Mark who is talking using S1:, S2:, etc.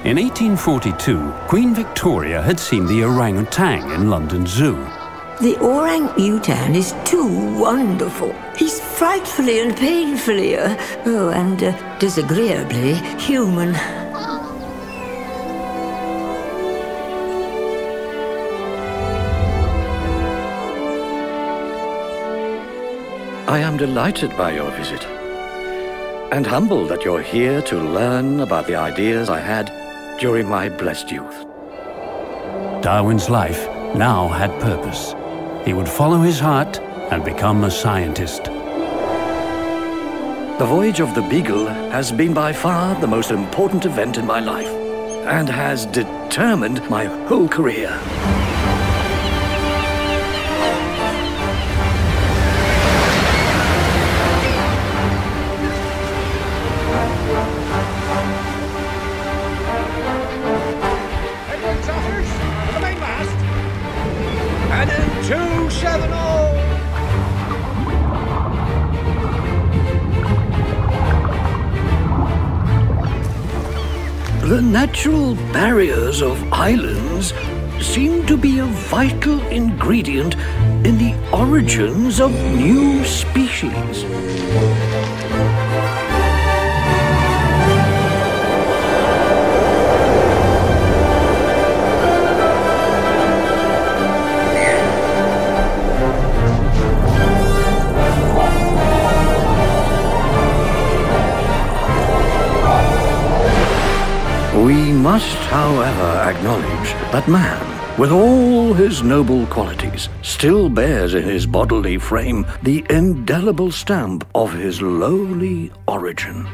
S1: In 1842, Queen Victoria had seen the orangutan in London Zoo.
S2: The orang-utan is too wonderful. He's frightfully and painfully, and disagreeably human.
S3: I am delighted by your visit, and humbled that you're here to learn about the ideas I had during my blessed youth.
S1: Darwin's life now had purpose. He would follow his heart and become a scientist.
S3: The voyage of the Beagle has been by far the most important event in my life, and has determined my whole career. The natural barriers of islands seem to be a vital ingredient in the origins of new species. We must, however, acknowledge that man, with all his noble qualities, still bears in his bodily frame the indelible stamp of his lowly origin.